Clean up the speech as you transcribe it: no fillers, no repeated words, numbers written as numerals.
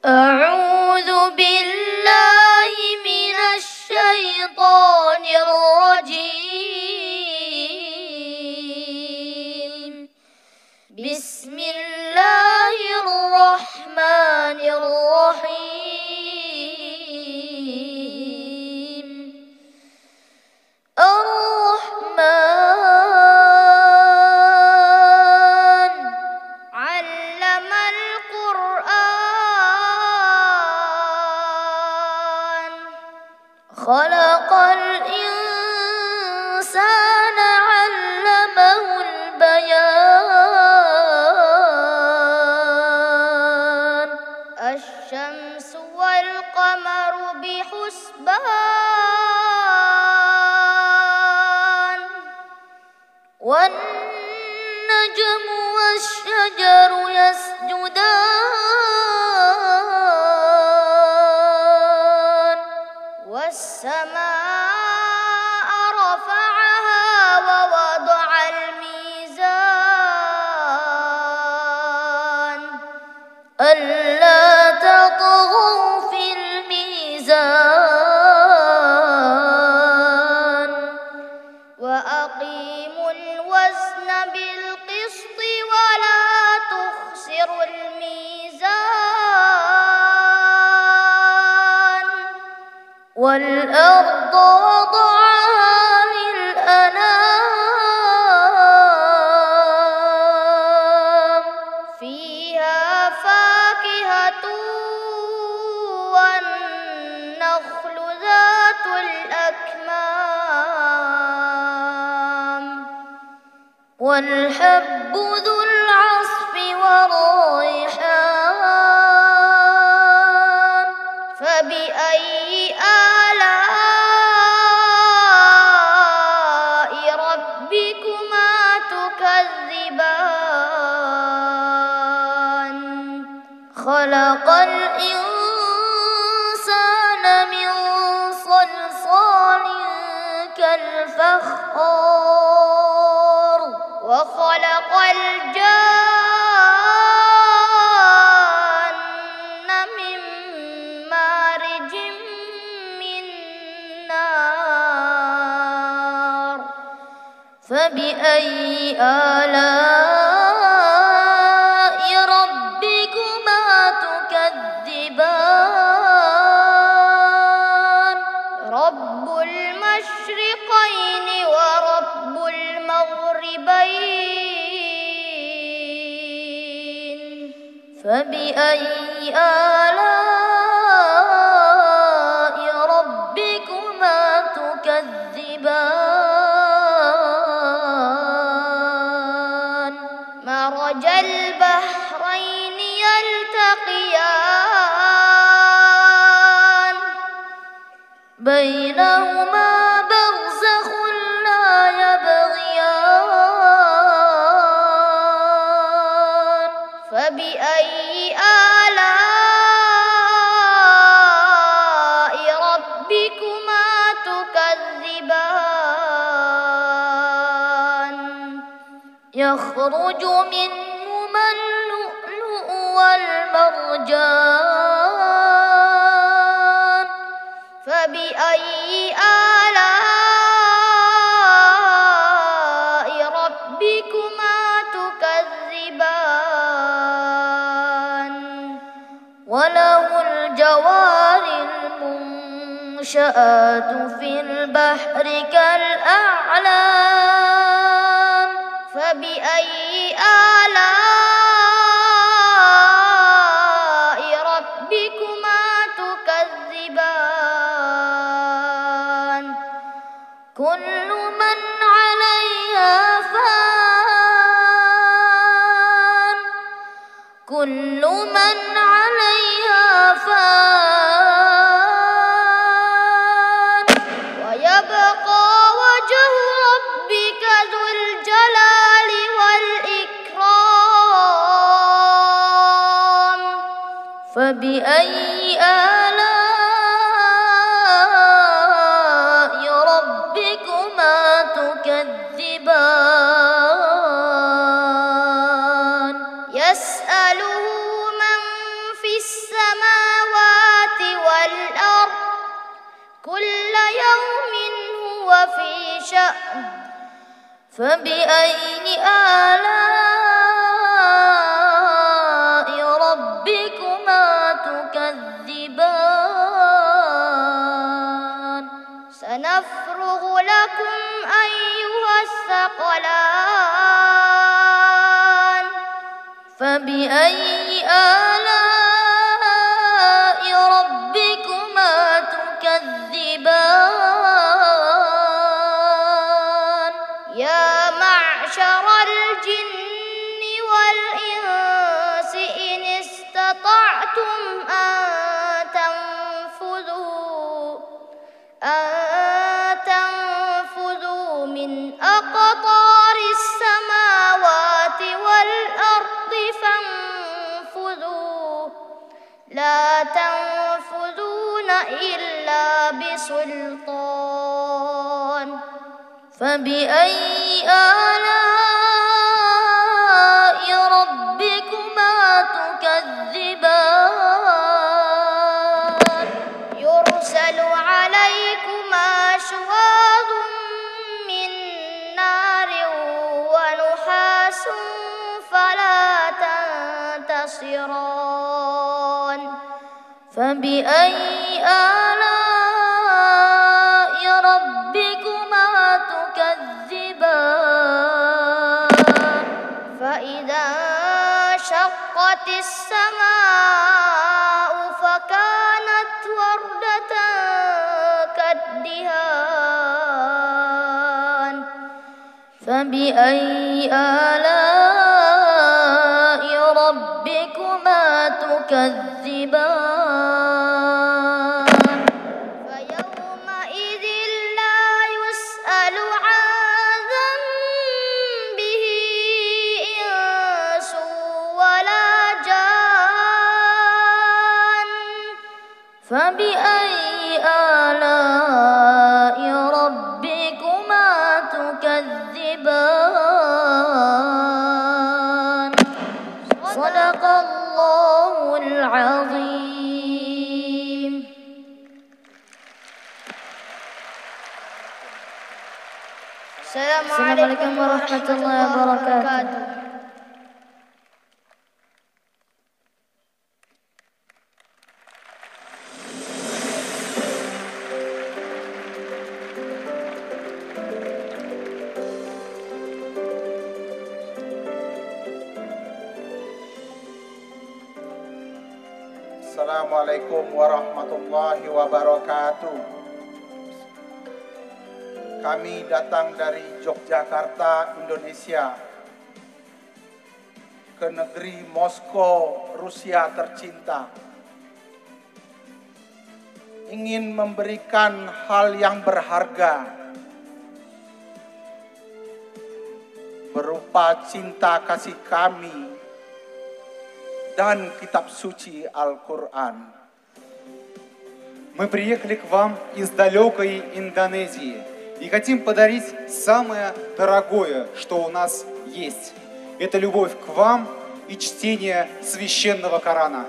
أعوذ بالله من الشيطان الرجيم. بسم الله الرحمن الرحيم. الرحمن علم القرآن خلق الإنسان علمه البيان. الشمس والقمر بحسبان والنجم والشجر يسجدان والسماء رفعها ووضع الميزان ألا تطغوا في الميزان وأقيموا الوزن بالقسط ولا تخسروا الميزان والأرض وضعها للأنام فيها فاكهة والنخل ذات الأكمام والحب ذو العصف والريحان. فبأي آلاء ربكما تكذبان. خلق الإنسان من صلصال كالفخار وخلق الجان من مارج من نار. فبأي آلاء ربكما تكذبان. رب المشرقين ورب المغربين. فبأي آلاء ربكما تكذبان. مرج البحرين يلتقيان بينهما برزخ لا يبغيان. فبأي آلاء ربكما تكذبان. يخرج منهما اللؤلؤ والمرجان. فبأي آلاء ربكما تكذبان. وله الجوار المنشآت في البحر كالأعلام. فبأي آلاء ربكما تكذبان. كل من عليها فان. كل من عليها فان ويبقى وجه ربك ذو الجلال والإكرام. فبأي آلاء ربكما تكذبان. يسأله من في السماء شأن فبأي آلاء ربكما تكذبان سنفرغ لكم أيها الثقلان فبأي آلاء ربكما تكذبان يا معشر الجن والإنس إن استطعتم أن تنفذوا من أقطار السماوات والأرض فانفذوا لا تنفذون إلا بسلطان فبأي آلاء ربكما تكذبان يرسل عليكما شواظ من نار ونحاس فلا تنتصران فبأي آلاء ربكما تكذبان فإذا انشقت السماء فكانت وردة كالدهان فبأي آلاء ربكما تكذبان فيومئذ لا يسأل عن ذنبه إنس ولا جان فبأي آلاء ربكما تكذبان صدق الله العظيم. السلام عليكم ورحمة الله وبركاته. Assalamualaikum warahmatullahi wabarakatuh. Kami datang dari Yogyakarta, Indonesia, ke negeri Moskow, Rusia tercinta. Ingin memberikan hal yang berharga berupa cinta kasih kami dan kitab suci Al-Quran. Мы приехали к вам из далекой Индонезии и хотим подарить самое дорогое, что у нас есть. Это любовь к вам и чтение священного Корана.